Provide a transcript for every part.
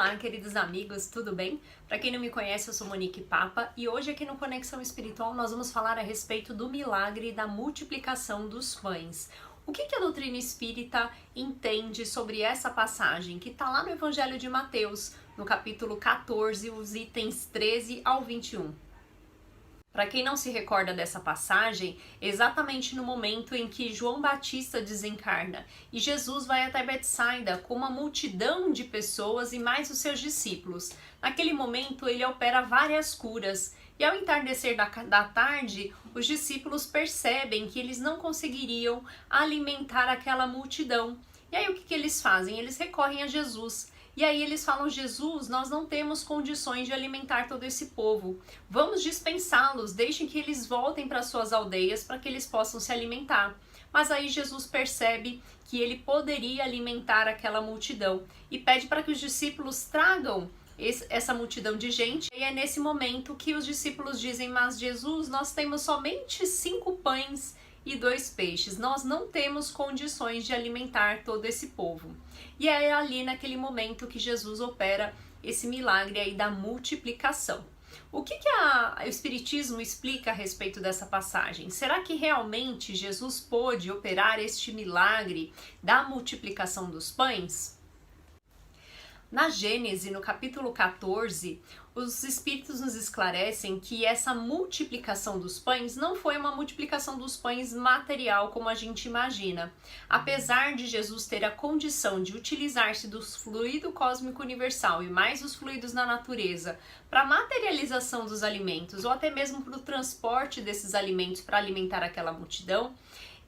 Olá, queridos amigos, tudo bem? Para quem não me conhece, eu sou Monique Papa e hoje aqui no Conexão Espiritual nós vamos falar a respeito do milagre da multiplicação dos pães. O que a doutrina espírita entende sobre essa passagem que está lá no Evangelho de Mateus, no capítulo 14, os itens 13 ao 21? Para quem não se recorda dessa passagem, exatamente no momento em que João Batista desencarna e Jesus vai até Betsaida com uma multidão de pessoas e mais os seus discípulos. Naquele momento ele opera várias curas e ao entardecer da tarde, os discípulos percebem que eles não conseguiriam alimentar aquela multidão. E aí o que eles fazem? Eles recorrem a Jesus. E aí eles falam: Jesus, nós não temos condições de alimentar todo esse povo. Vamos dispensá-los, deixem que eles voltem para suas aldeias para que eles possam se alimentar. Mas aí Jesus percebe que ele poderia alimentar aquela multidão e pede para que os discípulos tragam essa multidão de gente. E é nesse momento que os discípulos dizem: mas Jesus, nós temos somente 5 pães e 2 peixes, nós não temos condições de alimentar todo esse povo. E é ali naquele momento que Jesus opera esse milagre aí da multiplicação. O que o Espiritismo explica a respeito dessa passagem? Será que realmente Jesus pôde operar este milagre da multiplicação dos pães? Na Gênese, no capítulo 14, os Espíritos nos esclarecem que essa multiplicação dos pães não foi uma multiplicação dos pães material como a gente imagina. Apesar de Jesus ter a condição de utilizar-se do fluido cósmico universal e mais os fluidos da natureza para a materialização dos alimentos ou até mesmo para o transporte desses alimentos para alimentar aquela multidão,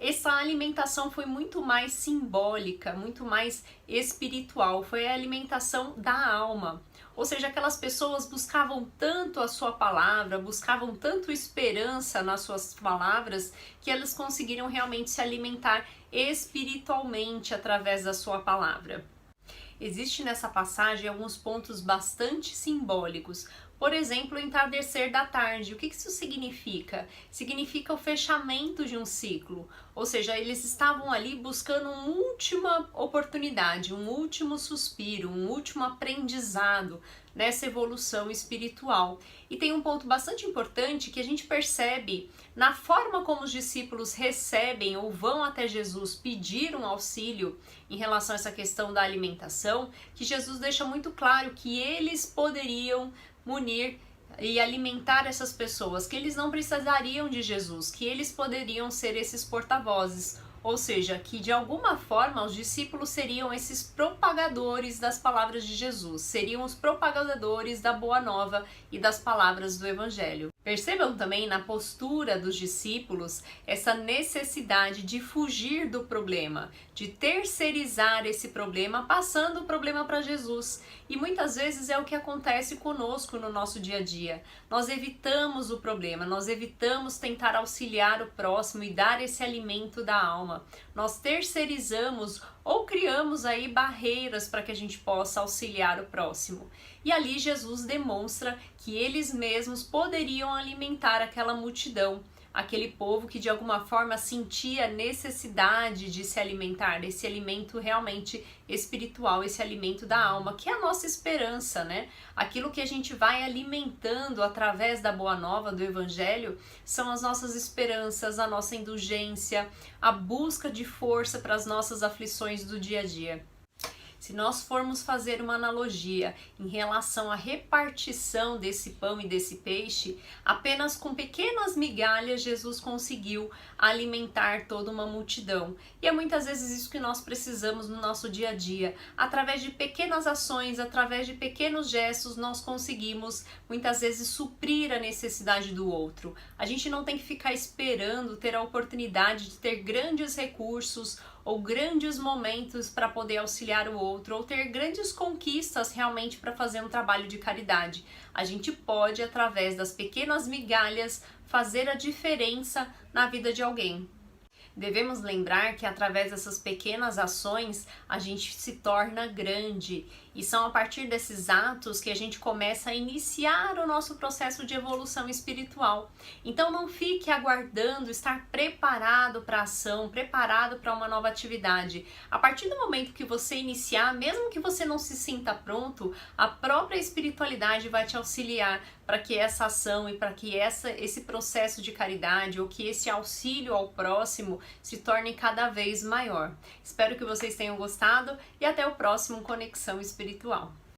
essa alimentação foi muito mais simbólica, muito mais espiritual, foi a alimentação da alma. Ou seja, aquelas pessoas buscavam tanto a sua palavra, buscavam tanto esperança nas suas palavras, que elas conseguiram realmente se alimentar espiritualmente através da sua palavra. Existe nessa passagem alguns pontos bastante simbólicos. Por exemplo, o entardecer da tarde. O que isso significa? Significa o fechamento de um ciclo. Ou seja, eles estavam ali buscando uma última oportunidade, um último suspiro, um último aprendizado nessa evolução espiritual. E tem um ponto bastante importante que a gente percebe na forma como os discípulos recebem ou vão até Jesus pedir um auxílio em relação a essa questão da alimentação, que Jesus deixa muito claro que eles poderiam munir e alimentar essas pessoas, que eles não precisariam de Jesus, que eles poderiam ser esses porta-vozes, ou seja, que de alguma forma os discípulos seriam esses propagadores das palavras de Jesus, seriam os propagadores da Boa Nova e das palavras do Evangelho. Percebam também na postura dos discípulos essa necessidade de fugir do problema, de terceirizar esse problema, passando o problema para Jesus. E muitas vezes é o que acontece conosco no nosso dia a dia. Nós evitamos o problema, nós evitamos tentar auxiliar o próximo e dar esse alimento da alma. Nós terceirizamos ou criamos aí barreiras para que a gente possa auxiliar o próximo. E ali Jesus demonstra que eles mesmos poderiam alimentar aquela multidão, aquele povo que de alguma forma sentia necessidade de se alimentar, esse alimento realmente espiritual, esse alimento da alma, que é a nossa esperança, né? Aquilo que a gente vai alimentando através da Boa Nova, do Evangelho, são as nossas esperanças, a nossa indulgência, a busca de força para as nossas aflições do dia a dia. Se nós formos fazer uma analogia em relação à repartição desse pão e desse peixe, apenas com pequenas migalhas Jesus conseguiu alimentar toda uma multidão. E é muitas vezes isso que nós precisamos no nosso dia a dia. Através de pequenas ações, através de pequenos gestos, nós conseguimos muitas vezes suprir a necessidade do outro. A gente não tem que ficar esperando ter a oportunidade de ter grandes recursos ou grandes momentos para poder auxiliar o outro, ou ter grandes conquistas realmente para fazer um trabalho de caridade. A gente pode, através das pequenas migalhas, fazer a diferença na vida de alguém. Devemos lembrar que através dessas pequenas ações a gente se torna grande E são a partir desses atos que a gente começa a iniciar o nosso processo de evolução espiritual. Então não fique aguardando estar preparado para a ação, preparado para uma nova atividade. A partir do momento que você iniciar, mesmo que você não se sinta pronto, a própria espiritualidade vai te auxiliar para que essa ação e para que esse processo de caridade ou que esse auxílio ao próximo se torne cada vez maior. Espero que vocês tenham gostado e até o próximo Conexão Espiritual.